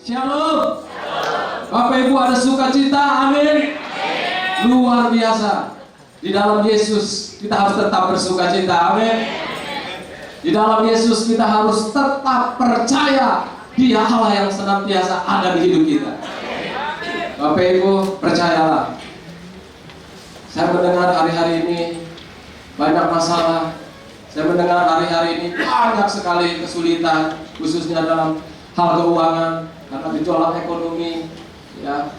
Shalom. Bapak Ibu ada sukacita, amin. Luar biasa. Di dalam Yesus kita harus tetap bersukacita, amin. Di dalam Yesus kita harus tetap percaya Dia Allah yang senantiasa ada di hidup kita. Bapak Ibu percayalah. Saya mendengar hari-hari ini banyak masalah. Saya mendengar hari-hari ini banyak sekali kesulitan, khususnya dalam hal keuangan, karena gejolak ekonomi, ya,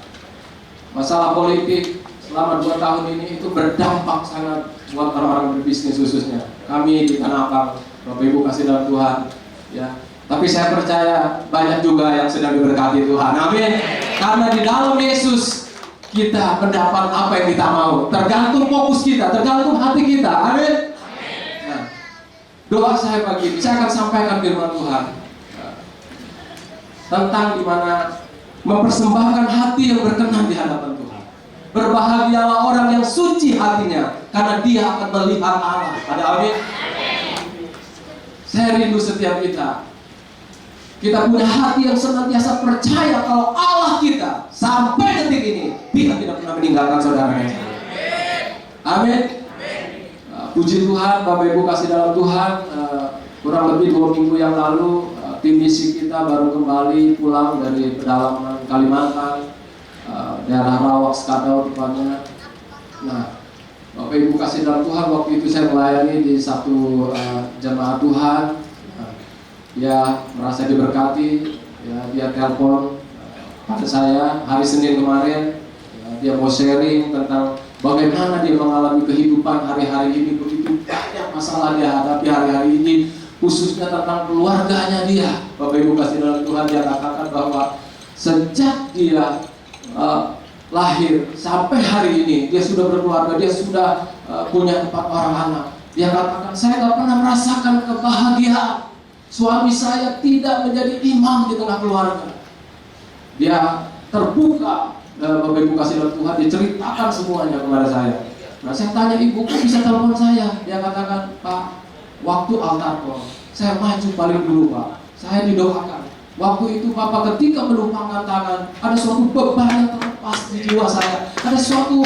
masalah politik selama 2 tahun ini itu berdampak sangat buat orang-orang berbisnis khususnya. Kami di Tanah Abang, Bapak Ibu kasih dalam Tuhan, ya. Tapi saya percaya banyak juga yang sedang diberkati Tuhan, amin. Karena di dalam Yesus kita mendapat apa yang kita mau. Tergantung fokus kita, tergantung hati kita, amin. Nah, doa saya pagi ini, saya akan sampaikan firman Tuhan tentang dimana mempersembahkan hati yang berkenan di hadapan Tuhan. Berbahagialah orang yang suci hatinya, karena dia akan melihat Allah. Ada amin? Saya rindu setiap kita punya hati yang senantiasa percaya kalau Allah kita sampai detik ini Dia tidak pernah meninggalkan saudaranya. Amin. Puji Tuhan, Bapak Ibu kasih dalam Tuhan. Kurang lebih 2 minggu yang lalu tim misi kita baru kembali pulang dari pedalaman Kalimantan, daerah Rawak, Skadau tepatnya. Nah, Bapak Ibu kasih dalam Tuhan, waktu itu saya melayani di satu jemaat Tuhan. Dia merasa diberkati, ya, dia telepon pada saya hari Senin kemarin. Dia mau sharing tentang bagaimana dia mengalami kehidupan hari-hari ini. Begitu banyak masalah dia hadapi hari-hari ini, khususnya tentang keluarganya dia. Bapak Ibu kasih dalam Tuhan, dia katakan bahwa sejak dia lahir sampai hari ini dia sudah berkeluarga, dia sudah punya 4 orang anak. Dia katakan, saya tidak pernah merasakan kebahagiaan. Suami saya tidak menjadi imam di tengah keluarga. Dia terbuka, Bapak Ibu kasih dalam Tuhan, diceritakan semuanya kepada saya. Nah, saya tanya, ibu kok bisa telepon saya? Dia katakan, Pak, waktu altar call, saya maju paling dulu, Pak. Saya didoakan. Waktu itu Bapak ketika melupakan tangan, ada suatu beban yang terlepas di jiwa saya. Ada suatu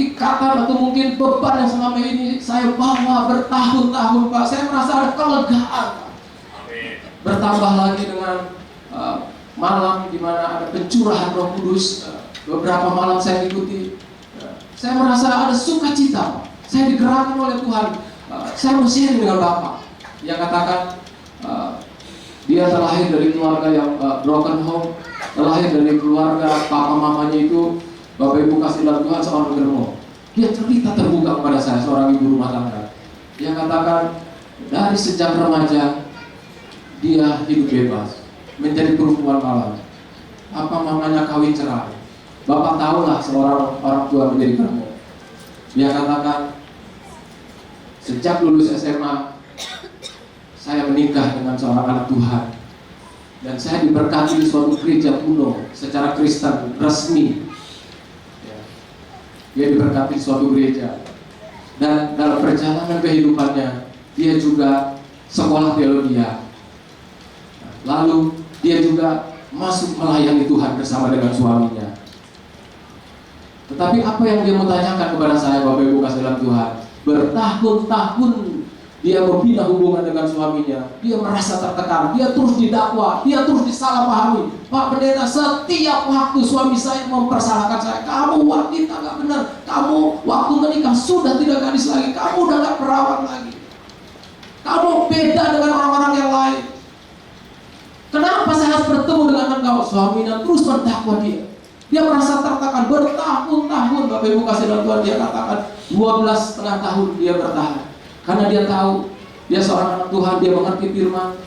ikatan atau mungkin beban yang selama ini saya bawa bertahun-tahun, Pak. Saya merasa ada kelegaan. Bertambah lagi dengan malam di mana ada pencurahan Roh Kudus. Beberapa malam saya ikuti. Saya merasa ada sukacita, Pak. Saya digerakkan oleh Tuhan. Saya mau sharing dengan Bapak. Yang katakan dia terlahir dari keluarga yang broken home, terlahir dari keluarga papa mamanya itu, Bapak Ibu kasih dalam Tuhan, seorang germo. Dia cerita terbuka kepada saya, seorang ibu rumah tangga. Dia katakan dari sejak remaja dia hidup bebas, menjadi perempuan malam. Papa mamanya kawin cerai. Bapak tahulah seorang orang tua menjadi germo. Dia katakan sejak lulus SMA saya menikah dengan seorang anak Tuhan, dan saya diberkati di suatu gereja kuno secara Kristen resmi. Dia diberkati di suatu gereja, dan dalam perjalanan kehidupannya dia juga sekolah teologi. Lalu dia juga masuk melayani Tuhan bersama dengan suaminya. Tetapi apa yang dia mau tanyakan kepada saya, Bapak Ibu kasih dalam Tuhan, bertahun-tahun dia membina hubungan dengan suaminya. Dia merasa tertekan, dia terus didakwa, dia terus disalahpahami. Pak Pendeta, setiap waktu suami saya mempersalahkan saya. Kamu wanita gak benar, kamu waktu menikah sudah tidak gadis lagi, kamu udah gak perawan lagi, kamu beda dengan orang-orang yang lain. Kenapa saya harus bertemu dengan engkau? Suaminya terus mendakwa dia. Dia merasa tertekan bertahun-tahun. Bapak Ibu kasih dalam Tuhan, dia katakan 12,5 tahun dia bertahan. Karena dia tahu dia seorang anak Tuhan, dia mengerti firman.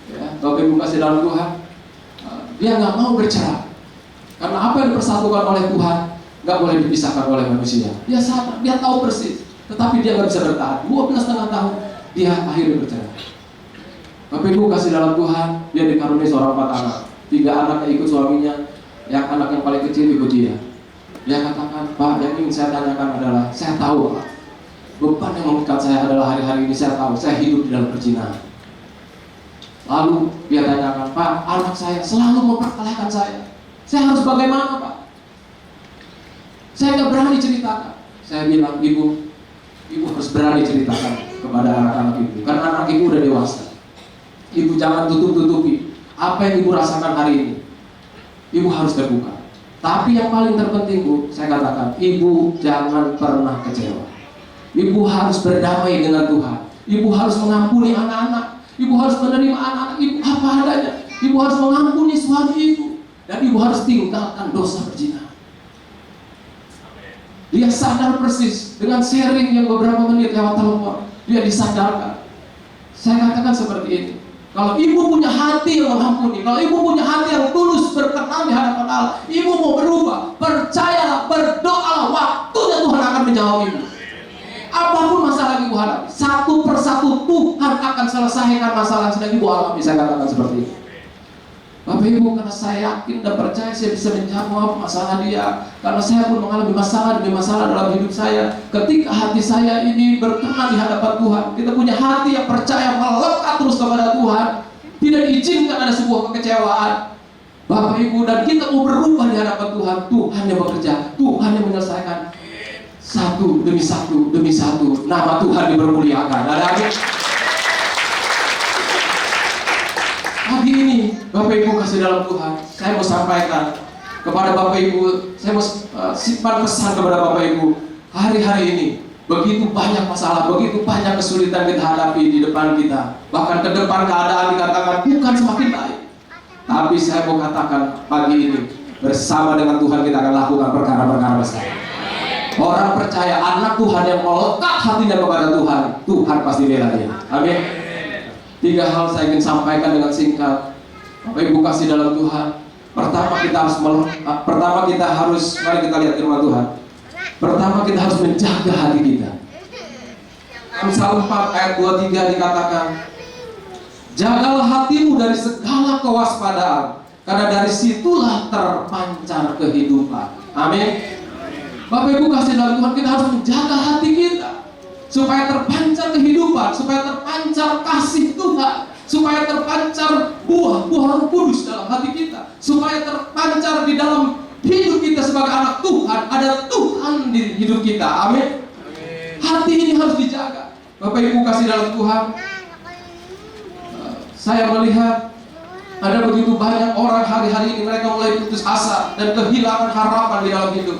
Ya, Bapak Ibu kasih dalam Tuhan, dia nggak mau bercerai. Karena apa yang dipersatukan oleh Tuhan nggak boleh dipisahkan oleh manusia. Dia sadar, dia tahu persis. Tetapi dia nggak bisa bertahan. 12,5 tahun dia akhirnya bercerai. Bapak Ibu kasih dalam Tuhan, dia dikaruniai seorang 4 anak. 3 anak yang ikut suaminya, yang anak yang paling kecil ikut dia. Dia katakan, Pak, yang ingin saya tanyakan adalah, saya tahu, Pak, beban yang mengikat saya adalah hari-hari ini saya tahu, saya hidup di dalam perzinahan. Lalu dia tanyakan, Pak, anak saya selalu mempersalahkan saya. Saya harus bagaimana, Pak? Saya nggak berani ceritakan. Saya bilang, Ibu harus berani ceritakan kepada anak-anak Ibu, karena anak Ibu udah dewasa. Ibu jangan tutup-tutupi apa yang Ibu rasakan hari ini. Ibu harus terbuka. Tapi yang paling terpenting, Bu, saya katakan, Ibu jangan pernah kecewa. Ibu harus berdamai dengan Tuhan. Ibu harus mengampuni anak-anak. Ibu harus menerima anak-anak Ibu apa adanya. Ibu harus mengampuni suami Ibu. Dan Ibu harus tinggalkan dosa berzina. Dia sadar persis dengan sharing yang beberapa menit lewat telepon. Dia disadarkan. Saya katakan seperti ini. Kalau Ibu punya hati yang mengampuni, kalau Ibu punya hati yang tulus berkenan di hadapan Allah, Ibu mau berubah, percayalah, berdoalah, waktunya Tuhan akan menjawab Ibu. Apapun masalah yang Ibu hadapi, satu persatu Tuhan akan selesaikan masalah yang sedang Ibu alami. Saya katakan seperti ini. Bapak Ibu, karena saya yakin dan percaya saya bisa menjawab masalah dia, karena saya pun mengalami masalah demi masalah dalam hidup saya. Ketika hati saya ini berkenan di hadapan Tuhan, kita punya hati yang percaya, melekat terus kepada Tuhan, tidak diizinkan ada sebuah kekecewaan, Bapak Ibu, dan kita mau berubah di hadapan Tuhan. Tuhan yang bekerja, Tuhan yang menyelesaikan. Satu demi satu demi satu, nama Tuhan dipermuliakan. Ada amin. Pagi ini Bapak Ibu kasih dalam Tuhan, saya mau sampaikan kepada Bapak Ibu, saya mau simpan pesan kepada Bapak Ibu. Hari-hari ini begitu banyak masalah, begitu banyak kesulitan kita hadapi di depan kita. Bahkan ke depan keadaan dikatakan bukan semakin baik. Tapi saya mau katakan pagi ini, bersama dengan Tuhan kita akan lakukan perkara-perkara besar. Orang percaya anak Tuhan yang melekat hatinya kepada Tuhan, Tuhan pasti bela dia. Amin. 3 hal saya ingin sampaikan dengan singkat. Bapak Ibu kasih dalam Tuhan. Pertama kita harus mari kita lihat firman Tuhan. Pertama kita harus menjaga hati kita. Amsal 4 ayat 23 dikatakan, jagalah hatimu dari segala kewaspadaan, karena dari situlah terpancar kehidupan. Amin. Bapak Ibu kasih dalam Tuhan, kita harus menjaga hati kita supaya terpancar kehidupan, supaya terpancar kasih Tuhan, supaya terpancar buah-buah Roh Kudus dalam hati kita, supaya terpancar di dalam hidup kita sebagai anak Tuhan. Ada Tuhan di hidup kita. Amin. Hati ini harus dijaga. Bapak Ibu kasih dalam Tuhan, saya melihat ada begitu banyak orang hari-hari ini mereka mulai putus asa dan kehilangan harapan di dalam hidup.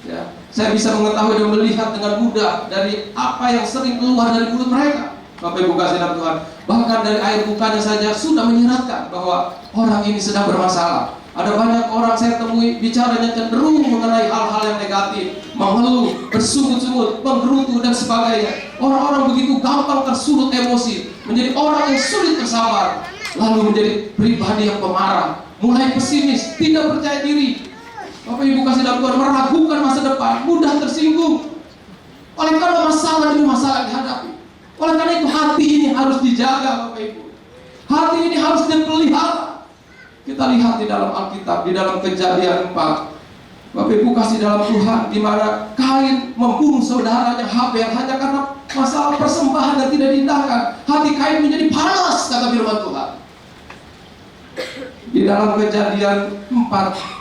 Ya, saya bisa mengetahui dan melihat dengan mudah dari apa yang sering keluar dari mulut mereka. Bapak Ibu kasih dalam Tuhan, bahkan dari air mukanya saja sudah menyiratkan bahwa orang ini sedang bermasalah. Ada banyak orang saya temui bicaranya cenderung mengenai hal-hal yang negatif, mengeluh, bersungut-sungut, menggerutu dan sebagainya. Orang-orang begitu gampang tersulut emosi, menjadi orang yang sulit bersabar, lalu menjadi pribadi yang pemarah, mulai pesimis, tidak percaya diri. Bapak Ibu kasih dalam Tuhan, meragukan masa depan, mudah tersinggung oleh karena masalah demi masalah dihadapi. Oleh karena itu hati ini harus dijaga, Bapak Ibu. Hati ini harus dipelihara. Kita lihat di dalam Alkitab, di dalam Kejadian 4, Bapak Ibu kasih dalam Tuhan, di mana Kain membunuh saudaranya Habel hanya karena masalah persembahan yang tidak diindahkan. Hati Kain menjadi panas, kata firman Tuhan. Di dalam Kejadian 4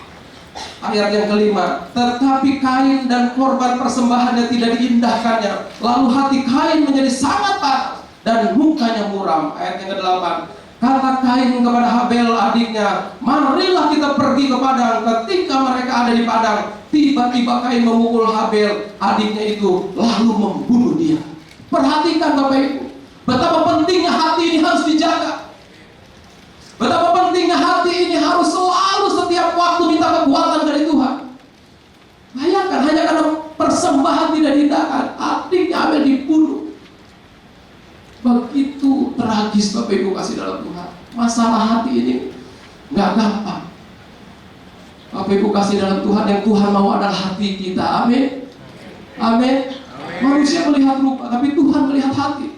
ayat yang kelima, tetapi Kain dan korban persembahannya tidak diindahkannya. Lalu hati Kain menjadi sangat panas dan mukanya muram. Ayat yang ke-8, kata Kain kepada Habel adiknya, marilah kita pergi ke padang. Ketika mereka ada di padang, tiba-tiba Kain memukul Habel adiknya itu, lalu membunuh dia. Perhatikan Bapak Ibu, betapa pentingnya hati ini harus dijaga. Betapa pentingnya hati ini harus selalu setiap waktu minta kekuatan dari Tuhan. Bayangkan hanya karena persembahan tidak diindahkan, adiknya Habel dibunuh. Begitu tragis Bapak Ibu kasih dalam Tuhan. Masalah hati ini nggak gampang. Bapak Ibu kasih dalam Tuhan, yang Tuhan mau adalah hati kita. Amin. Amin. Manusia melihat rupa, tapi Tuhan melihat hati.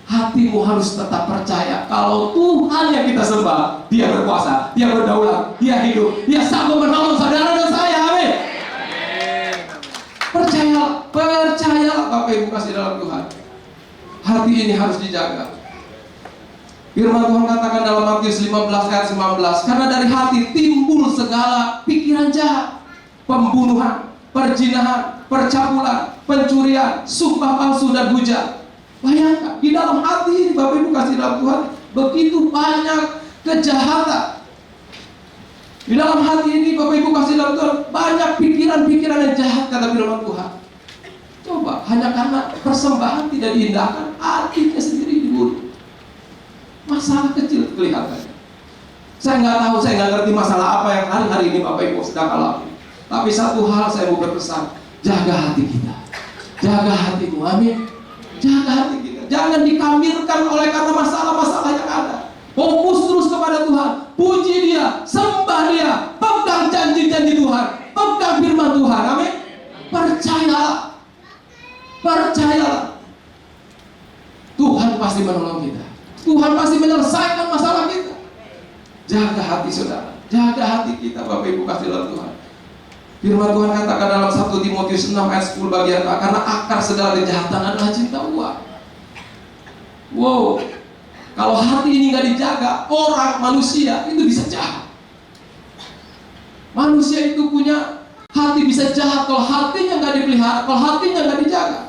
Hatimu harus tetap percaya kalau Tuhan yang kita sembah, Dia berkuasa, Dia berdaulat, Dia hidup, Dia sanggup menolong saudara dan saya. Amin. Percayalah Bapak Ibu kasih dalam Tuhan. Hati ini harus dijaga. Firman Tuhan katakan dalam Matius 15 ayat 19, karena dari hati timbul segala pikiran jahat, pembunuhan, perzinahan, percabulan, pencurian, sumpah palsu dan hujat. Bayangkan, di dalam hati ini Bapak Ibu kasih dalam Tuhan, begitu banyak kejahatan. Di dalam hati ini Bapak Ibu kasih dalam Tuhan, banyak pikiran-pikiran yang jahat, kata firman Tuhan. Coba, hanya karena persembahan tidak diindahkan, hatinya sendiri dibunuh. Masalah kecil kelihatannya. Saya nggak tahu, saya nggak ngerti masalah apa yang hari-hari ini Bapak Ibu sedang alami. Tapi satu hal saya mau berpesan, jaga hati kita, jaga hatimu, amin. Jaga hati kita, jangan dikamirkan oleh karena masalah-masalah yang ada. Fokus terus kepada Tuhan, puji Dia, sembah Dia, pegang janji-janji Tuhan, pegang firman Tuhan, amin. Percayalah, percayalah, Tuhan pasti menolong kita. Tuhan pasti menyelesaikan masalah kita. Jaga hati saudara, jaga hati kita Bapak Ibu kasih dalam Tuhan. Firman Tuhan katakan dalam 1 Timotius 6 ayat 10 bagian A, karena akar segala kejahatan adalah cinta uang. Wow, kalau hati ini nggak dijaga, orang manusia itu bisa jahat. Manusia itu punya hati bisa jahat kalau hatinya nggak dipelihara, kalau hatinya nggak dijaga.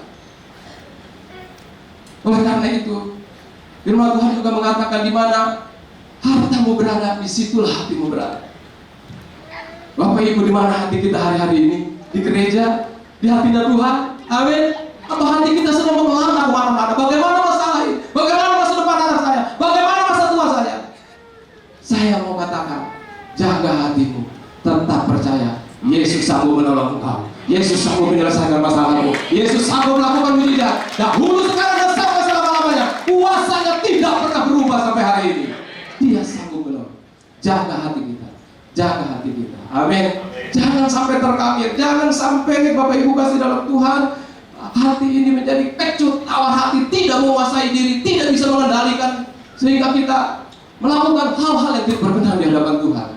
Oleh karena itu, firman Tuhan juga mengatakan di mana hartamu berada, disitulah hatimu berada. Bapak Ibu, di mana hati kita hari-hari ini? Di gereja? Di hatinya Tuhan? Amin. Atau hati kita sedang mengelana kemana-mana? Bagaimana masalah ini? Bagaimana masa depan anak saya? Bagaimana masa tua saya? Saya mau katakan, jaga hatimu. Tetap percaya, Yesus sanggup menolong engkau. Yesus sanggup menyelesaikan masalahmu. Yesus sanggup melakukan mujizat. Dahulu, sekarang, dan sampai selama-lamanya. Kuasanya tidak pernah berubah sampai hari ini. Dia sanggup menolong. Jaga hati kita, jaga hati kita. Amin. Jangan sampai terkamir, jangan sampai Bapak Ibu kasih dalam Tuhan, hati ini menjadi kecut, tawar hati, tidak menguasai diri, tidak bisa mengendalikan, sehingga kita melakukan hal-hal yang tidak berkenan di hadapan Tuhan.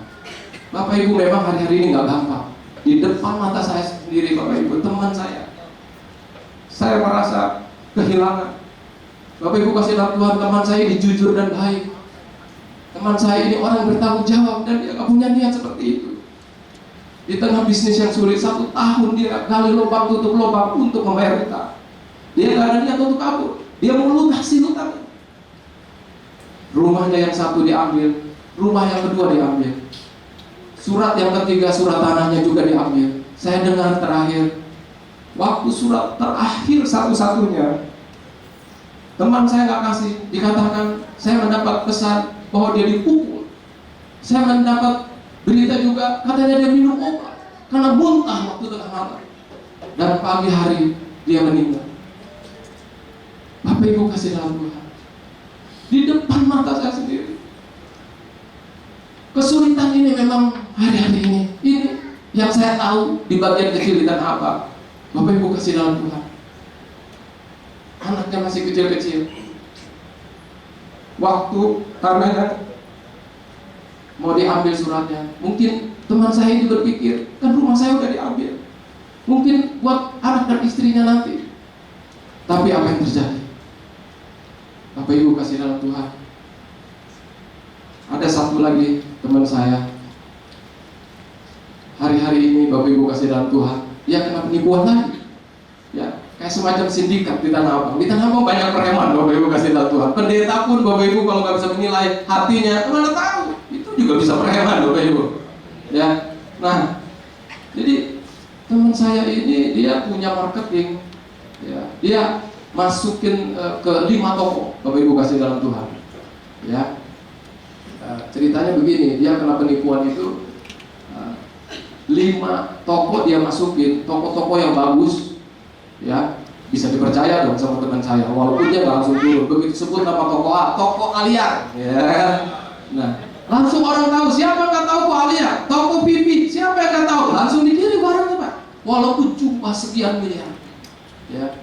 Bapak Ibu, memang hari-hari ini nggak gampang. Di depan mata saya sendiri, Bapak Ibu, teman saya merasa kehilangan. Bapak Ibu kasih dalam Tuhan, teman saya ini jujur dan baik. Teman saya ini orang yang bertanggung jawab dan dia nggak punya niat seperti itu. Di tengah bisnis yang sulit, 1 tahun dia gali lubang tutup lubang untuk membayar hutang. Dia nggak ada niat untuk kabur, dia mau lunasi hutang. Rumahnya yang satu diambil, rumah yang kedua diambil, surat yang ketiga, surat tanahnya juga diambil. Saya dengar terakhir, waktu surat terakhir satu-satunya, teman saya nggak kasih, dikatakan saya mendapat pesan bahwa dia dipukul. Saya mendapat berita juga, katanya dia minum obat karena muntah waktu tengah malam, dan pagi hari dia meninggal. Bapak Ibu kasih dalam Tuhan, di depan mata saya sendiri. Kesulitan ini memang hari-hari ini yang saya tahu di bagian kecil di Tanah Abang. Bapak Ibu kasih dalam Tuhan, anaknya masih kecil-kecil. Waktu karena mau diambil suratnya, mungkin teman saya itu berpikir, kan rumah saya udah diambil, mungkin buat anak dan istrinya nanti. Tapi apa yang terjadi? Bapak Ibu kasih dalam Tuhan, ada satu lagi teman saya, hari-hari ini Bapak Ibu kasih dalam Tuhan, dia kena penipuan lagi. Ya, kayak semacam sindikat di Tanah Abang. Di Tanah Abang banyak preman, Bapak Ibu kasih dalam Tuhan. Pendeta pun Bapak Ibu kalau nggak bisa menilai hatinya, mana tahu itu juga bisa preman, Bapak Ibu. Ya, nah, jadi teman saya ini dia punya marketing, ya, dia masukin ke 5 toko, Bapak Ibu kasih dalam Tuhan. Ya, ceritanya begini, dia kena penipuan itu, 5 toko dia masukin, toko-toko yang bagus, ya, bisa dipercaya dong sama teman saya, walaupun dia nggak langsung dulu. Begitu sebut nama toko A, toko Alia, ya. Nah, langsung orang tahu. Siapa nggak tahu kok Alia? Toko pipi, siapa yang nggak tahu? Langsung dikirim barangnya, Pak. Walaupun cuma sekian miliar, ya,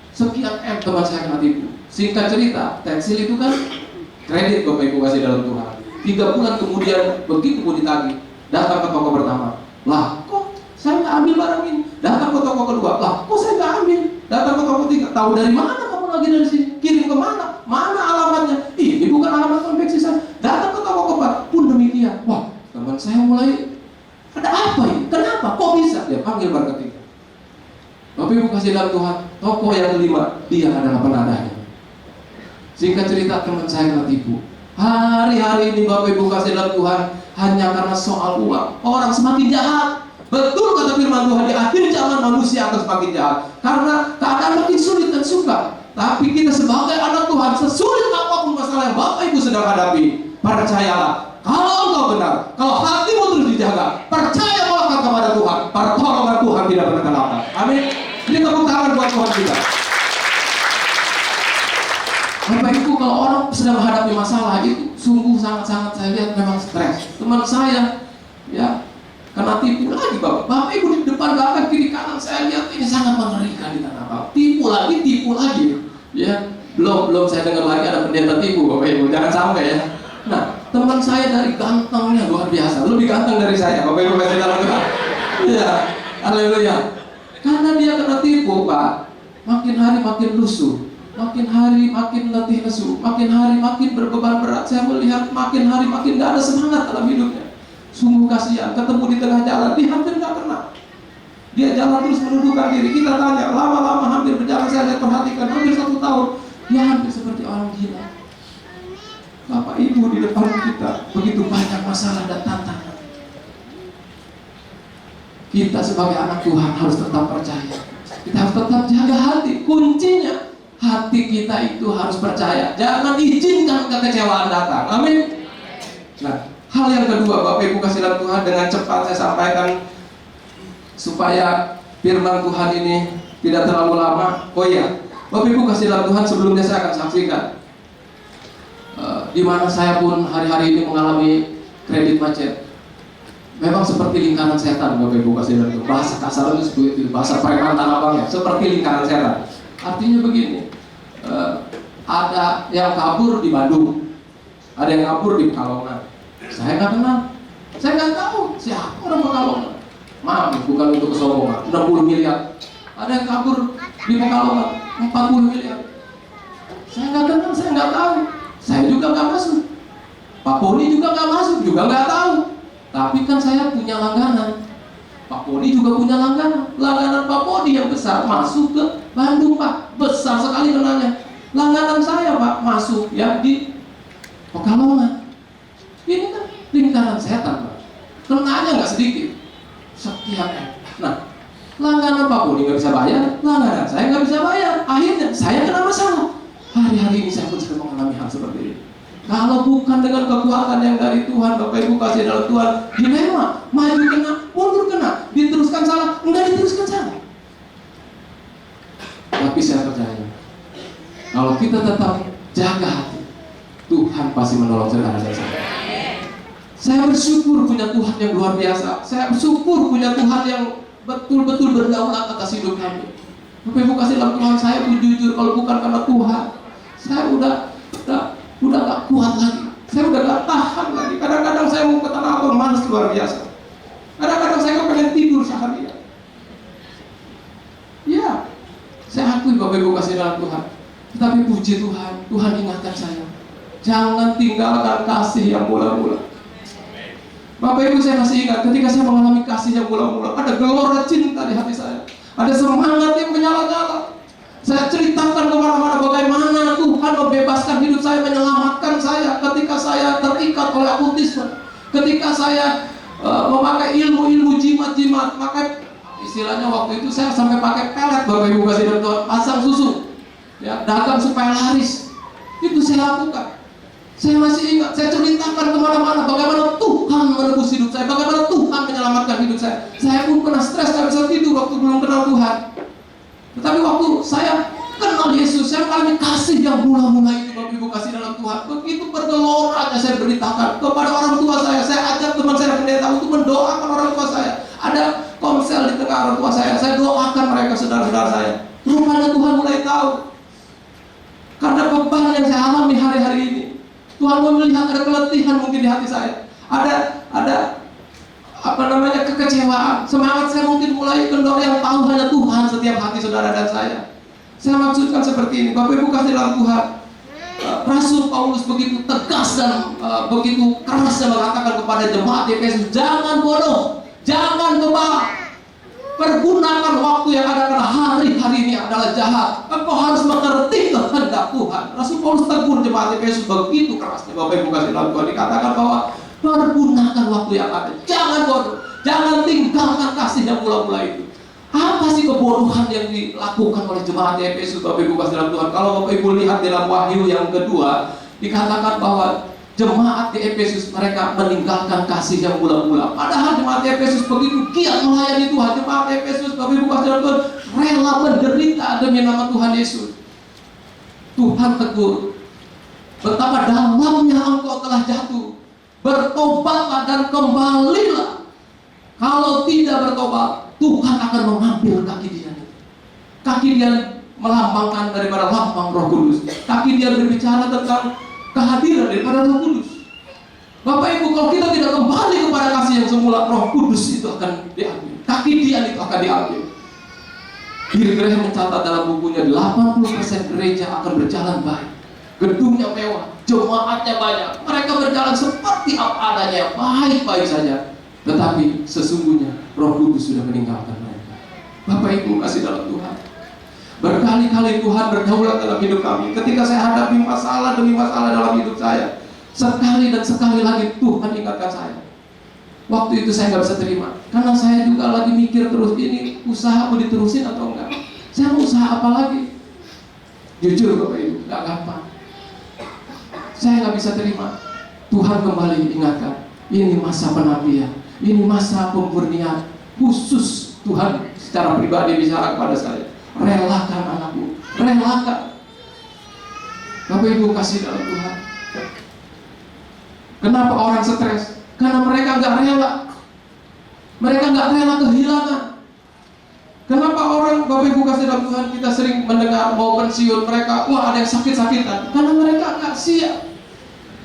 sekian M, teman saya kena tipu. Singkat cerita, Tensil itu kan kredit, Bapak Ibu kasih dalam Tuhan. 3 bulan kemudian begitu mau ditagih, datang ke toko pertama, lah kok saya nggak ambil barang ini. Datang ke toko kedua, lah kok saya nggak ambil. Datang ke toko 3, tahu dari mana kamu lagi dari sini? Kirim ke mana? Mana alamatnya? Ini bukan alamat kasih dalam Tuhan, tokoh yang kelima, dia adalah penadanya. Singkat cerita, teman saya kena tipu. Hari-hari ini Bapak Ibu kasih dalam Tuhan, hanya karena soal uang, orang semakin jahat. Betul kata firman Tuhan, di akhir zaman manusia akan semakin jahat, karena keadaan makin sulit dan sukar. Tapi kita sebagai anak Tuhan, sesulit apapun masalah yang Bapak Ibu sedang hadapi, percayalah, kalau engkau benar, kalau hatimu terus dijaga, percaya melekat kepada Tuhan, pertolongan Tuhan tidak pernah kelihatan. Amin. Ini tepuk tangan buat Tuhan kita. Bapak Ibu, kalau orang sedang menghadapi masalah itu sungguh sangat-sangat saya lihat memang stres. Teman saya, ya, kena tipu lagi Bapak. Bapak Ibu di depan belakang kiri kanan saya lihat ini sangat mengerikan di tanah Bapak. Tipu lagi, ya. Belum saya dengar lagi ada pendeta tipu Bapak Ibu. Jangan sampai ya. Nah, teman saya dari gantengnya luar biasa, lebih ganteng dari saya. Bapak Ibu kasih dalam Tuhan. Ya, haleluya. Karena dia kena tipu Pak, makin hari makin lusuh. Makin hari makin letih lesu, makin hari makin berbeban berat. Saya melihat makin hari makin gak ada semangat dalam hidupnya. Sungguh kasihan, ketemu di tengah jalan, dia hampir gak kena. Dia jalan terus menundukkan diri. Kita tanya, lama-lama hampir berjalan, saya perhatikan hampir 1 tahun, dia hampir seperti orang gila. Bapak Ibu, di depan kita begitu banyak masalah dan tantangan. Kita sebagai anak Tuhan harus tetap percaya. Kita harus tetap jaga hati. Kuncinya, hati kita itu harus percaya. Jangan izinkan kekecewaan datang. Amin. Nah, hal yang kedua, Bapak Ibu kasih dalam Tuhan, dengan cepat saya sampaikan supaya firman Tuhan ini tidak terlalu lama. Oh iya, Bapak Ibu kasih dalam Tuhan, sebelumnya saya akan saksikan di mana saya pun hari-hari ini mengalami kredit macet. Memang seperti lingkaran setan, Bapak Ibu kasih dalam Tuhan. Bahasa kasar itu seperti itu, bahasa preman tanah abang ya, seperti lingkaran setan. Artinya begini, ada yang kabur di Bandung, ada yang kabur di Pekalongan. Saya nggak kenal, saya nggak tahu siapa orang Pekalongan. Maaf, bukan untuk kesombongan. 60 miliar. Ada yang kabur di Pekalongan 40 miliar. Saya nggak kenal, saya nggak tahu. Saya juga nggak masuk. Pak Poni juga nggak masuk, juga nggak tahu. Tapi kan saya punya langganan. Pak Poni juga punya langganan. Langganan Pak Poni yang besar masuk ke Bandung Pak, besar sekali kenanya. Langganan saya Pak masuk ya di Pekalongan. Ini kan lingkaran setan Pak. Kenanya nggak sedikit. Setiap nah, langganan Pak Poni nggak bisa bayar, langganan saya nggak bisa bayar. Akhirnya saya kena masalah. Hari-hari ini saya pun sedang mengalami hal seperti ini. Kalau bukan dengan kekuatan yang dari Tuhan, Bapak Ibu kasih dalam Tuhan, dilema, maju kena, mundur kena, diteruskan salah, enggak diteruskan salah. Tapi saya percaya, kalau kita tetap jaga hati, Tuhan pasti menolong saudara dan saya. Saya bersyukur punya Tuhan yang luar biasa. Saya bersyukur punya Tuhan yang betul-betul berdaulat atas hidup kami. Bapak Ibu kasih dalam Tuhan, saya pun jujur, kalau bukan karena Tuhan, saya udah gak kuat lagi. Saya udah gak tahan lagi. Kadang-kadang saya mau ke Tanah Abang, malas luar biasa. Kadang-kadang saya pengen tidur seharian. Ya, saya akui Bapak Ibu kasih dalam Tuhan. Tetapi puji Tuhan, Tuhan ingatkan saya, jangan tinggalkan kasih yang mula-mula. Bapak Ibu, saya masih ingat ketika saya mengalami kasih yang mula-mula, ada gelora cinta di hati saya, ada semangat yang menyala-nyala. Saya ceritakan kemana-mana bagaimana Tuhan membebaskan hidup saya, menyelamatkan saya ketika saya terikat oleh autisme, ketika saya memakai ilmu-ilmu jimat-jimat. Maka istilahnya waktu itu saya sampai pakai pelet, Bapak Ibu kasih dalam Tuhan, pasang susu, ya, dagang supaya laris. Itu saya lakukan. Saya masih ingat, saya ceritakan kemana-mana bagaimana Tuhan menebus hidup saya, bagaimana Tuhan menyelamatkan hidup saya. Saya pun pernah stres, gak bisa tidur waktu belum kenal Tuhan. Tetapi waktu saya kenal Yesus, saya mengalami kasih yang mula-mula itu, Bapak Ibu kasih dalam Tuhan. Begitu bergeloranya saya beritakan kepada orang tua saya ajak teman saya pendeta untuk mendoakan orang tua saya. Ada komsel di tengah orang tua saya doakan mereka, saudara-saudara saya. Rupanya Tuhan mulai tahu, karena beban yang saya alami hari-hari ini, Tuhan melihat ada keletihan mungkin di hati saya, ada kekecewaan, semangat saya mungkin mulai kendor, yang tahu hanya Tuhan setiap hati saudara dan saya. Saya maksudkan seperti ini, Bapak Ibu kasih dalam Tuhan. Rasul Paulus begitu tegas dan begitu keras mengatakan kepada jemaat Efesus, jangan bodoh, jangan bebal. Pergunakan waktu yang ada, karena hari-hari ini adalah jahat. Engkau harus mengerti kehendak Tuhan. Rasul Paulus tegur jemaat Efesus begitu kerasnya. Bapak Ibu kasih dalam Tuhan, dikatakan bahwa pergunakan waktu yang ada. Jangan bodoh, jangan tinggalkan kasih yang mula-mula itu. Apa sih kebodohan yang dilakukan oleh jemaat Efesus, Bapak Ibu kasih dalam Tuhan? Kalau Bapak Ibu lihat dalam Wahyu yang kedua, dikatakan bahwa jemaat di Efesus mereka meninggalkan kasih yang mula-mula. Padahal jemaat Efesus begitu giat melayani Tuhan. Jemaat Efesus, Bapak Ibu kasih dalam Tuhan, rela menderita demi nama Tuhan Yesus. Tuhan tegur, betapa dalamnya engkau telah jatuh. Bertobatlah dan kembalilah. Kalau tidak bertobat, Tuhan akan mengambil kaki dia. Kaki dia melambangkan daripada lambang Roh Kudus. Kaki dia berbicara tentang kehadiran daripada Roh Kudus. Bapak Ibu, kalau kita tidak kembali kepada kasih yang semula, Roh Kudus itu akan diambil. Kaki dia itu akan diambil. Billy Graham mencatat dalam bukunya 80% gereja akan berjalan baik. Gedungnya mewah, jemaatnya banyak, mereka berjalan seperti apa adanya, baik-baik saja. Tetapi sesungguhnya Roh Kudus sudah meninggalkan mereka. Bapak Ibu kasih dalam Tuhan, berkali-kali Tuhan berdaulat dalam hidup kami. Ketika saya hadapi masalah demi masalah dalam hidup saya, sekali dan sekali lagi Tuhan ingatkan saya. Waktu itu saya nggak bisa terima, karena saya juga lagi mikir terus, ini usaha mau diterusin atau enggak. Saya mau usaha apa lagi? Jujur Bapak Ibu, nggak gampang. Saya nggak bisa terima. Tuhan kembali ingatkan, ini masa penabian, ini masa pemurnian. Khusus Tuhan secara pribadi bicara kepada saya, relakan anakmu, relakan. Bapak Ibu kasih dalam Tuhan. Kenapa orang stres? Karena mereka nggak rela. Mereka nggak rela kehilangan. Kenapa orang, Bapak Ibu kasih dalam Tuhan, kita sering mendengar mau pensiun mereka, wah ada yang sakit-sakitan. Karena mereka nggak siap.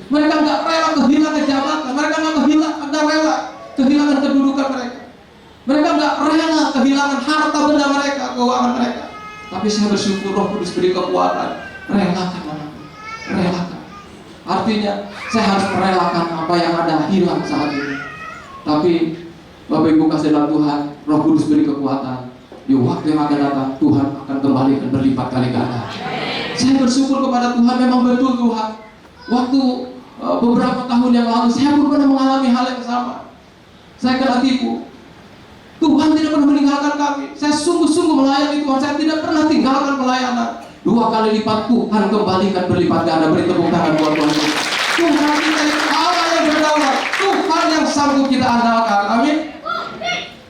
Mereka nggak rela kehilangan jabatan. Mereka nggak rela kehilangan kedudukan mereka. Mereka nggak rela kehilangan harta benda mereka, keuangan mereka. Tapi saya bersyukur Roh Kudus beri kekuatan. Relakan anakku, relakan. Artinya saya harus merelakan apa yang ada hilang saat ini. Tapi Bapak Ibu kasih dalam Tuhan, Roh Kudus beri kekuatan. Di waktu yang akan datang, Tuhan akan kembalikan berlipat kali ganda. Saya bersyukur kepada Tuhan, memang betul Tuhan. Waktu beberapa tahun yang lalu saya pun pernah mengalami hal yang sama. Saya kena tipu. Tuhan tidak pernah meninggalkan kami. Saya sungguh-sungguh melayani Tuhan. Saya tidak pernah tinggalkan pelayanan. 2 kali lipat Tuhan kembalikan berlipat ganda. Beri tepuk tangan buat Tuhan. Tuhan kita itu Allah yang berdaulat. Tuhan yang sanggup kita andalkan. Amin.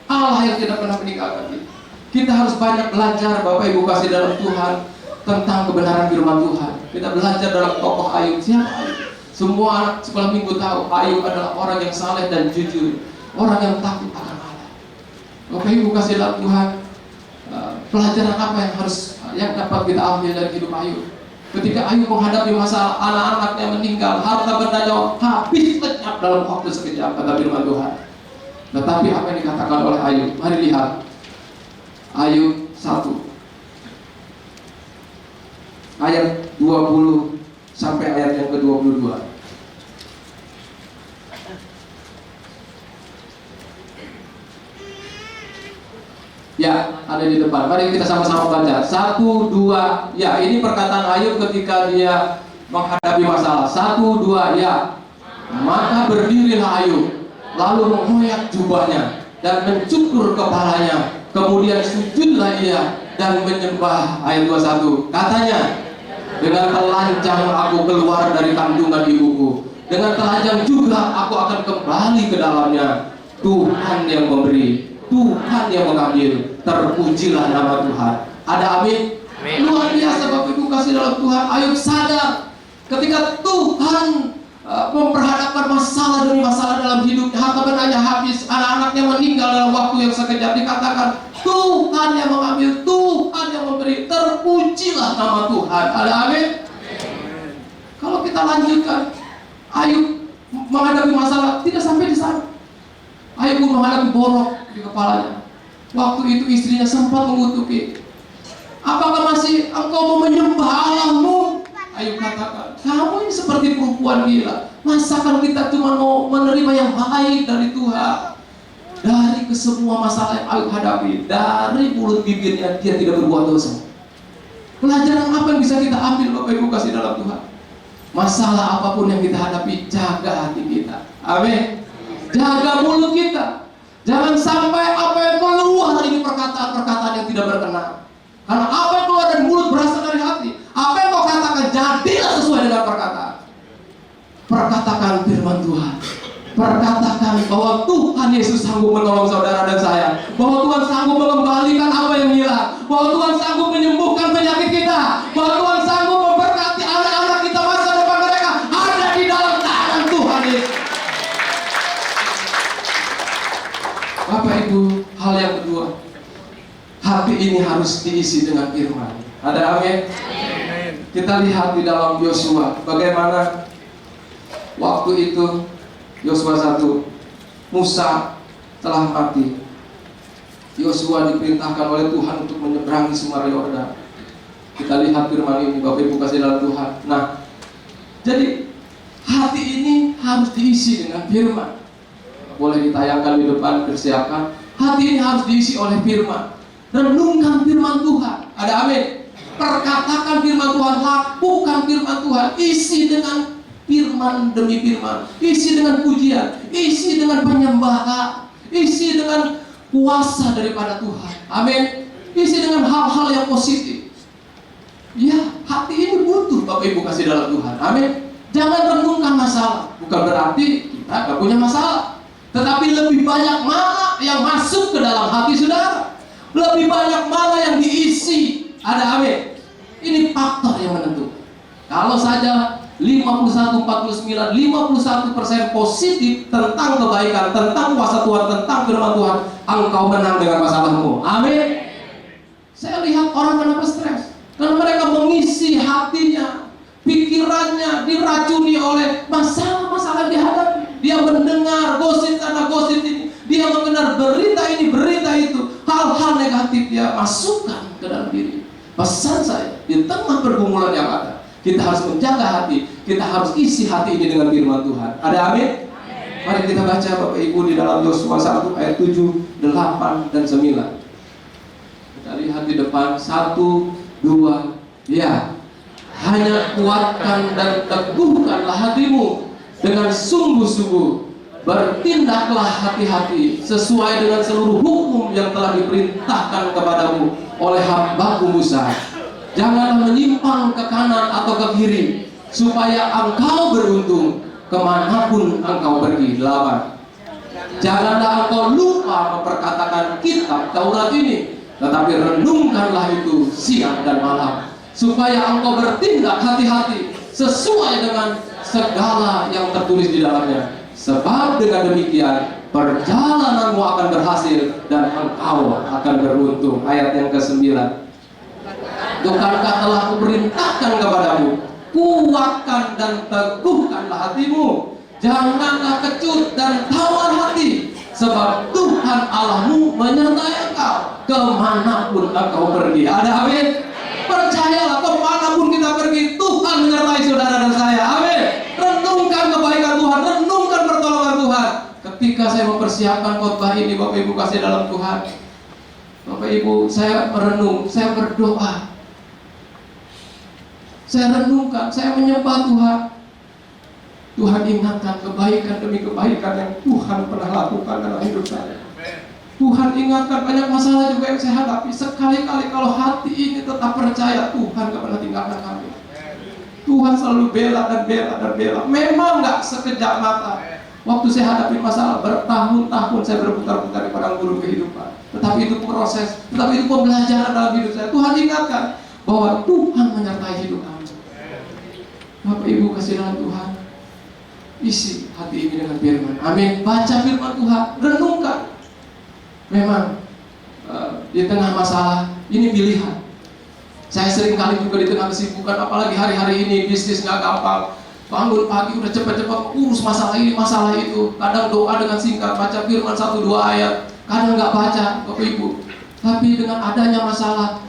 Allah yang tidak pernah meninggalkan kita. Kita harus banyak belajar Bapak Ibu kasih dalam Tuhan tentang kebenaran firman Tuhan. Kita belajar dalam tokoh Ayub. Siapa Ayub? Semua anak sekolah minggu tahu Ayub adalah orang yang saleh dan jujur, orang yang takut akan Allah. Bapak Ibu kasih dalam Tuhan, pelajaran apa yang dapat kita ambil dari hidup Ayub? Ketika Ayub menghadapi masalah, anak-anaknya meninggal, harta bendanya habis lenyap dalam waktu sekejap, kata firman Tuhan. Tetapi apa yang dikatakan oleh Ayub? Mari lihat Ayub 1 ayat 20 sampai ayat yang ke-22. Ya, ada di depan. Mari kita sama-sama baca. 1, 2, ya. Ini perkataan Ayub ketika dia menghadapi masalah. 1, 2, ya. Maka berdirilah Ayub, lalu menghoyak jubahnya dan mencukur kepalanya. Kemudian sujudlah ia dan menyembah. Ayat 21. Katanya, dengan telanjang aku keluar dari kandungan ibuku, dengan telanjang juga aku akan kembali ke dalamnya. Tuhan yang memberi, Tuhan yang mengambil, terpujilah nama Tuhan. Ada amin? Luar biasa Bapak Ibu kasih dalam Tuhan. Ayub sadar ketika Tuhan memperhadapkan masalah demi masalah dalam hidupnya, harta bendanya habis, anak-anaknya meninggal dalam waktu yang sekejap, dikatakan Tuhan yang mengambil, Tuhan yang memberi, terpujilah nama Tuhan. Ada amin? Kalau kita lanjutkan, Ayub menghadapi masalah tidak sampai di sana. Ayub pun menghadapi borok di kepalanya. Waktu itu istrinya sempat mengutuki, apakah masih engkau mau menyembah Allahmu? Ayub katakan, kamu ini seperti perempuan gila. Masakan kita cuma mau menerima yang baik dari Tuhan. dari kesemua masalah yang Ayub hadapi, dari mulut bibirnya dia tidak berbuat dosa. Pelajaran apa yang bisa kita ambil Bapak Ibu kasih dalam Tuhan? Masalah apapun yang kita hadapi, jaga hati kita. Amin. Jaga mulut kita. Jangan sampai apa yang keluar ini perkataan-perkataan yang tidak berkenan. Karena apa yang keluar dari mulut berasal dari hati. Apa yang kau katakan, jadilah sesuai dengan perkataan. Perkatakan firman Tuhan. Perkatakan bahwa Tuhan Yesus sanggup menolong saudara dan saya. Bahwa Tuhan sanggup mengembalikan apa yang hilang. Bahwa Tuhan sanggup menyembuhkan penyakit kita. Bahwa Tuhan sanggup memberkati anak-anak kita, masa depan mereka ada di dalam tangan Tuhan Yesus. Bapak Ibu, hal yang kedua, hati ini harus diisi dengan firman. Ada amin? Kita lihat di dalam Yosua bagaimana waktu itu Yosua 1, Musa telah mati. Yosua diperintahkan oleh Tuhan untuk menyeberangi Sungai Yordan. Kita lihat firman ini, Bapak Ibu kasih dalam Tuhan. Nah, jadi hati ini harus diisi dengan firman. Boleh ditayangkan di depan, persiapkan. Hati ini harus diisi oleh firman. Renungkan firman Tuhan. Ada amin? Perkatakan firman Tuhan, lakukan firman Tuhan, isi dengan firman demi firman, isi dengan pujian, isi dengan penyembahan, isi dengan kuasa daripada Tuhan. Amin. Isi dengan hal-hal yang positif. Ya, hati ini butuh Bapak Ibu kasih dalam Tuhan. Amin. Jangan renungkan masalah. Bukan berarti kita gak punya masalah, tetapi lebih banyak mana yang masuk ke dalam hati saudara, lebih banyak mana yang diisi. Ada amin. Ini faktor yang menentukan. Kalau saja 51, 49, 51% positif tentang kebaikan, tentang kuasa Tuhan, tentang firman Tuhan, engkau menang dengan masalahmu. Amin. Saya lihat orang kenapa stres, karena mereka mengisi hatinya, pikirannya diracuni oleh masalah-masalah yang dihadapi. Dia mendengar gosip sana, gosip ini, dia mendengar berita ini, berita itu, hal-hal negatif dia masukkan ke dalam diri. Pesan saya, di tengah pergumulan yang ada, kita harus menjaga hati. Kita harus isi hati ini dengan firman Tuhan. Ada amin? Mari kita baca Bapak Ibu di dalam Yosua 1 ayat 7, 8, dan 9. Kita lihat di depan 1, 2. Ya, hanya kuatkan dan teguhkanlah hatimu dengan sungguh-sungguh. Bertindaklah hati-hati sesuai dengan seluruh hukum yang telah diperintahkan kepadamu oleh hamba-Ku Musa. Jangan menyimpang ke kanan atau ke kiri, supaya engkau beruntung kemanapun engkau pergi. 8. Janganlah engkau lupa memperkatakan kitab Taurat ini, tetapi renungkanlah itu siang dan malam, supaya engkau bertindak hati-hati sesuai dengan segala yang tertulis di dalamnya. Sebab dengan demikian perjalananmu akan berhasil dan engkau akan beruntung. Ayat yang ke-9. Bukankah telah kuperintahkan kepadamu, kuatkan dan teguhkanlah hatimu, janganlah kecut dan tawar hati, sebab Tuhan Allahmu menyertai engkau kemanapun engkau pergi. Ada amin? Percayalah, kemanapun kita pergi, Tuhan menyertai saudara dan saya. Amin. Renungkan kebaikan Tuhan, renungkan pertolongan Tuhan. Ketika saya mempersiapkan khotbah ini, Bapak Ibu kasih dalam Tuhan, Bapak Ibu, saya merenung, saya berdoa, saya renungkan, saya menyembah Tuhan. Tuhan ingatkan kebaikan demi kebaikan yang Tuhan pernah lakukan dalam hidup saya. Tuhan ingatkan banyak masalah juga yang saya hadapi. Sekali-kali kalau hati ini tetap percaya, Tuhan gak pernah tinggalkan kami. Tuhan selalu bela dan bela dan bela. Memang gak sekejap mata. Waktu saya hadapi masalah, bertahun-tahun saya berputar-putar di padang gurun kehidupan. Tetapi itu proses, tetapi itu pembelajaran dalam hidup saya. Tuhan ingatkan bahwa Tuhan menyertai hidup kami. Bapak Ibu kasih dalam Tuhan, isi hati ini dengan firman. Amin. Baca firman Tuhan, renungkan. Memang di tengah masalah ini pilihan. Saya sering kali juga di tengah kesibukan, apalagi hari-hari ini bisnis nggak gampang. Bangun pagi udah cepat-cepat urus masalah ini, masalah itu. Kadang doa dengan singkat, baca firman 1-2 ayat. Kadang nggak baca, Bapak Ibu. Tapi dengan adanya masalah,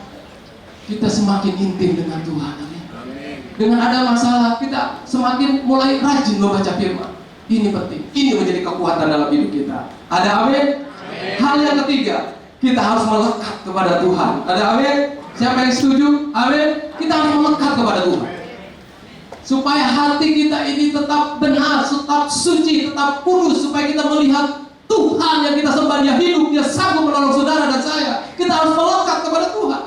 kita semakin intim dengan Tuhan. Amin. Dengan ada masalah, kita semakin mulai rajin membaca firman. Ini penting. Ini menjadi kekuatan dalam hidup kita. Ada amin? Hal yang ketiga, kita harus melekat kepada Tuhan. Ada amin? Siapa yang setuju? Amin. Kita harus melekat kepada Tuhan, supaya hati kita ini tetap benar, tetap suci, tetap kudus, supaya kita melihat Tuhan yang kita sembah, Dia hidup, Dia sanggup menolong saudara dan saya. Kita harus melekat kepada Tuhan.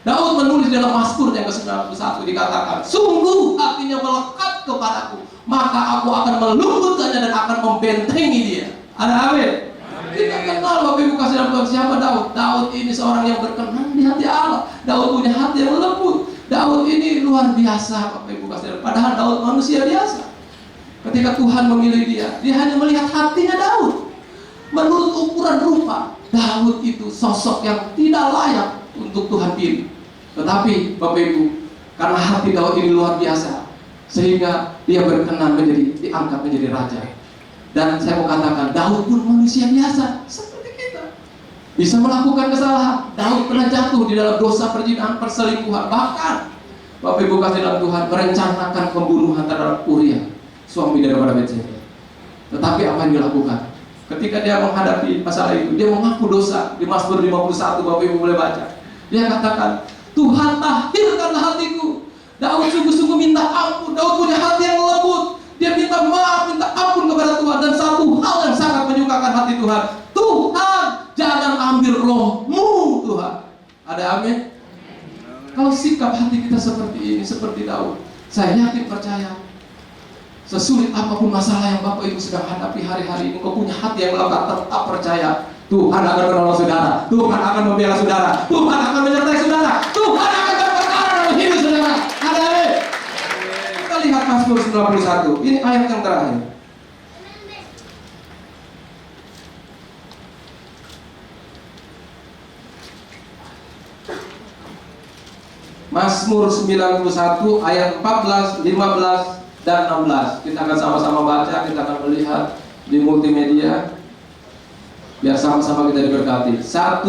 Daud menulis dalam Mazmur yang ke-91 dikatakan, sungguh hatinya melekat kepadaku, maka aku akan meluputkannya dan akan membentengi dia. Ada amin? Kita kenal Bapak Ibu kasih dalam Tuhan, siapa Daud? Daud ini seorang yang berkenan di hati Allah. Daud punya hati yang lembut. Daud ini luar biasa Bapak Ibu kasih dalam. Padahal Daud manusia biasa. Ketika Tuhan memilih dia hanya melihat hatinya Daud. Menurut ukuran rupa, Daud itu sosok yang tidak layak untuk Tuhan pilih. Tetapi Bapak Ibu, karena hati Daud ini luar biasa, sehingga dia berkenan diangkat menjadi raja. Dan saya mau katakan, Daud pun manusia biasa seperti kita, bisa melakukan kesalahan. Daud pernah jatuh di dalam dosa perzinahan, perselingkuhan. Bahkan Bapak Ibu kasih dalam Tuhan, merencanakan pembunuhan terhadap Uria, suami daripada Betseba. Tetapi apa yang dilakukan? Ketika dia menghadapi masalah itu, dia mengaku dosa. Di Mazmur 51, Bapak Ibu boleh baca. Dia katakan, Tuhan tahirkanlah hatiku. Daud sungguh-sungguh minta ampun. Daud punya hati yang lembut. Dia minta maaf, minta ampun kepada Tuhan. Dan satu hal yang sangat menyukakan hati Tuhan, Tuhan, jangan ambil rohmu Tuhan. Ada amin? Kalau sikap hati kita seperti ini, seperti Daud, saya yakin percaya, sesulit apapun masalah yang Bapak Ibu sedang hadapi hari-hari ini, kau punya hati yang melekat, tetap percaya Tuhan akan menolong saudara, Tuhan akan membela saudara, Tuhan akan menyertai saudara, Tuhan akan berperkara dalam hidup saudara. Ada amin? Kita lihat Mazmur 91. Ini ayat yang terakhir. Mazmur 91 ayat 14, 15 dan 16. Kita akan sama-sama baca, kita akan melihat di multimedia biar sama-sama kita diberkati. 1,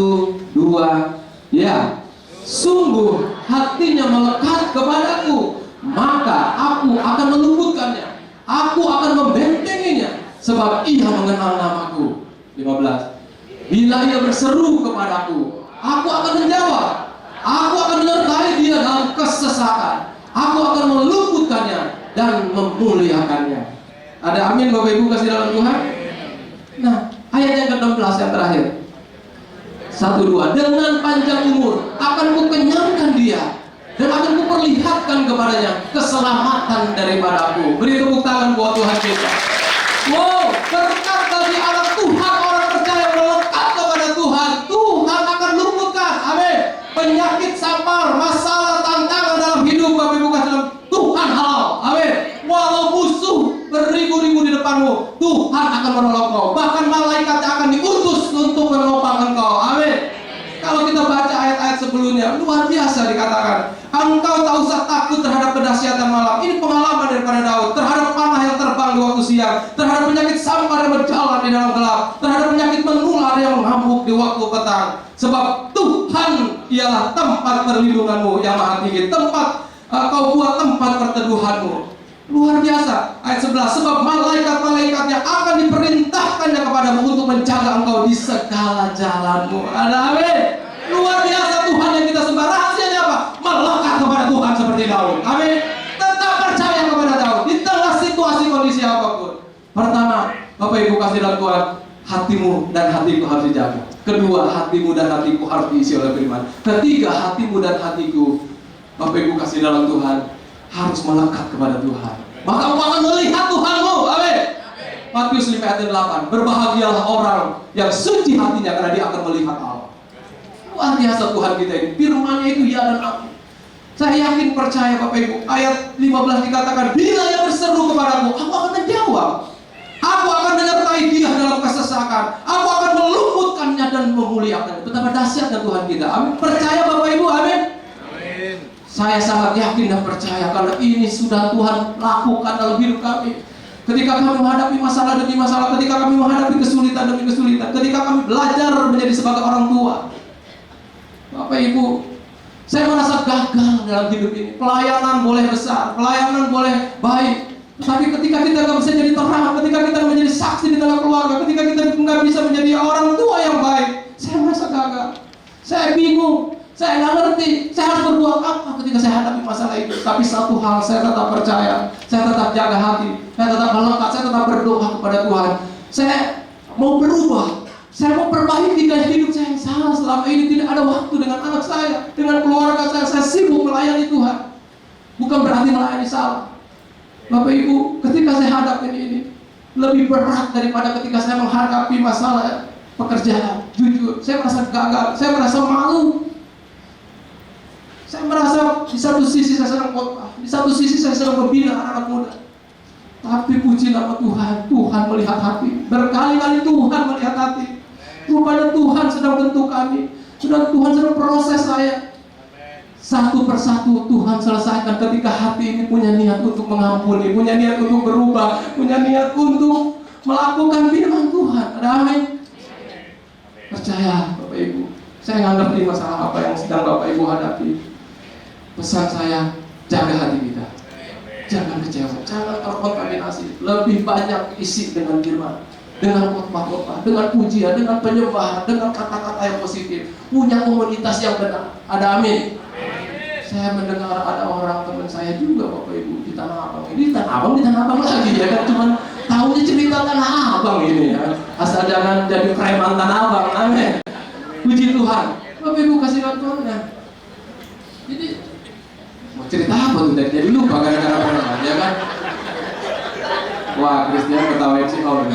2, ya. Sungguh hatinya melekat kepadaku, maka aku akan meluputkannya, aku akan membentenginya, sebab ia mengenal namaku. 15. Bila ia berseru kepadaku, aku akan menjawab. Aku akan menyertai dia dalam kesesakan. Aku akan meluputkannya dan memuliakannya. Ada amin Bapak Ibu kasih dalam Tuhan? Nah, ayat yang ke-16 yang terakhir. 1, 2. Dengan panjang umur akan kukenyangkan dia, dan akan kuperlihatkan kepadanya keselamatan daripadaku. Beri tepuk tangan buat Tuhan kita. Wow, berkat bagi anak Tuhan, orang percaya melekat kepada Tuhan, Tuhan akan lumpuhkan. Amin. Penyakit sampar, masalah, tantangan dalam hidup Bapak Ibu kasih dalam Tuhan halal. Amin. Walau musuh beribu-ribu di depanmu, Tuhan akan menolong kau. Bahkan malaikat akan diutus untuk menopang engkau. Amin. Kalau kita baca ayat-ayat sebelumnya, luar biasa dikatakan, engkau tak usah takut terhadap kedahsyatan malam. Ini pengalaman daripada Daud, terhadap panah yang terbang di waktu siang, terhadap penyakit sampar yang berjalan di dalam gelap, terhadap penyakit menular yang mengamuk di waktu petang. Sebab Tuhan ialah tempat perlindunganmu yang maha tinggi, tempat kau buat tempat perteduhanmu. Luar biasa. Ayat 11. Sebab malaikat-malaikatnya akan diperintahkannya kepadamu untuk menjaga engkau di segala jalanmu. Ada amin. Luar biasa Tuhan yang kita sembah. Rahasianya apa? Melekat kepada Tuhan seperti Daud. Amin. Tetap percaya kepada Daud di tengah situasi kondisi apapun. Pertama, Bapak Ibu kasih dalam Tuhan, hatimu dan hatiku harus dijaga. Kedua, hatimu dan hatiku harus diisi oleh firman. Ketiga, hatimu dan hatiku, Bapak Ibu kasih dalam Tuhan, harus melekat kepada Tuhan. Maka engkau akan melihat Tuhanmu. Amin. Matius 5 ayat 8. Berbahagialah orang yang suci hatinya, karena dia akan melihat Allah. Luar biasa Tuhan kita ini. Firman-Nya itu ya dan amin. Saya yakin percaya Bapak Ibu. Ayat 15 dikatakan, bila ia berseru kepadamu, aku akan menjawab. Aku akan menyertai dia dalam kesesakan. Aku akan meluputkannya dan memuliakannya. Betapa dahsyatnya Tuhan kita. Amin. Percaya Bapak Ibu. Amin. Saya sangat yakin dan percaya karena ini sudah Tuhan lakukan dalam hidup kami. Ketika kami menghadapi masalah demi masalah, ketika kami menghadapi kesulitan demi kesulitan, ketika kami belajar menjadi sebagai orang tua, Bapak Ibu, saya merasa gagal dalam hidup ini. Pelayanan boleh besar, pelayanan boleh baik, Tapi ketika kita nggak bisa jadi terang, ketika kita menjadi saksi di tengah keluarga, ketika kita nggak bisa menjadi orang tua yang baik, saya merasa gagal. Saya bingung, saya nggak ngerti, saya harus berbuat apa ketika saya hadapi masalah itu. Tapi satu hal, saya tetap percaya, saya tetap jaga hati, saya tetap melekat, saya tetap berdoa kepada Tuhan. Saya mau berubah, saya mau perbaiki gaya hidup saya yang salah selama ini. Tidak ada waktu dengan anak saya, dengan keluarga saya sibuk melayani Tuhan. Bukan berarti melayani salah. Bapak Ibu, ketika saya hadapi ini lebih berat daripada ketika saya menghadapi masalah pekerjaan. Jujur, saya merasa gagal, saya merasa malu. Saya merasa di satu sisi saya sedang khotbah, di satu sisi saya sedang membina anak-anak muda. Tapi puji nama Tuhan, Tuhan melihat hati. Berkali-kali Tuhan melihat hati. Rupanya Tuhan sedang bentuk kami, Tuhan sedang proses saya. Satu persatu Tuhan selesaikan ketika hati ini punya niat untuk mengampuni, punya niat untuk berubah, punya niat untuk melakukan firman Tuhan. Ada amin? Percaya Bapak Ibu, saya nggak ngerti masalah apa yang sedang Bapak Ibu hadapi. Pesan saya, jaga hati kita, jangan kecewa, jangan terkontaminasi. Lebih banyak isi dengan firman, dengan khotbah-khotbah, dengan pujian, dengan penyembahan, dengan kata-kata yang positif. Punya komunitas yang benar. Ada amin? Saya mendengar ada orang teman saya juga Bapak Ibu di Tanah Abang. Ini Tanah Abang lagi ya kan, cuman tahunya cerita Tanah Abang ini ya. Asal jangan jadi preman Tanah Abang. Amin. Puji Tuhan. Bapak Ibu kasih bantuannya. Jadi mau cerita apa tuh tadi? Jadi lupa gara-gara preman ya kan. Wah, Christian ketawain sih kalau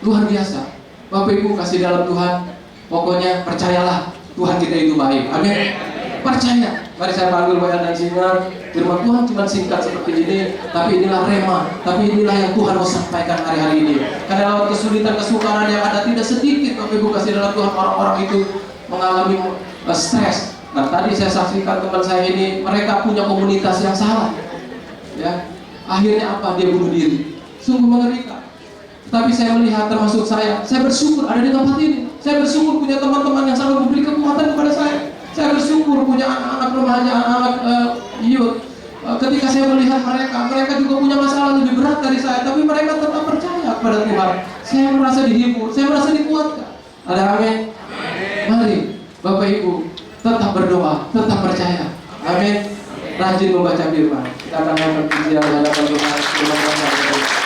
luar biasa. Bapak Ibu kasih dalam Tuhan. Pokoknya percayalah, Tuhan kita itu baik. Amin. Percaya. Mari saya panggil Bapak dan Sinar. Firman Tuhan cuma singkat seperti ini, tapi inilah rema, tapi inilah yang Tuhan mau sampaikan hari-hari ini. Karena lewat kesulitan, kesukaran yang ada tidak sedikit Bapak Ibu kasih dalam Tuhan, orang-orang itu mengalami stres. Nah, tadi saya saksikan teman saya ini, mereka punya komunitas yang salah. Ya. Akhirnya apa? Dia bunuh diri. Sungguh mengerikan. Tapi saya melihat, termasuk saya bersyukur ada di tempat ini. Saya bersyukur punya teman-teman yang selalu memberi kekuatan kepada saya. Saya bersyukur punya anak-anak remaja, anak-anak youth. Ketika saya melihat mereka juga punya masalah lebih berat dari saya, tapi mereka tetap percaya kepada Tuhan. Saya merasa dihibur, saya merasa dikuatkan. Ada amin? Mari Bapak Ibu tetap berdoa, tetap percaya. Amin. Rajin membaca firman. Kita akan berpujian di hadapan Tuhan. Terima kasih.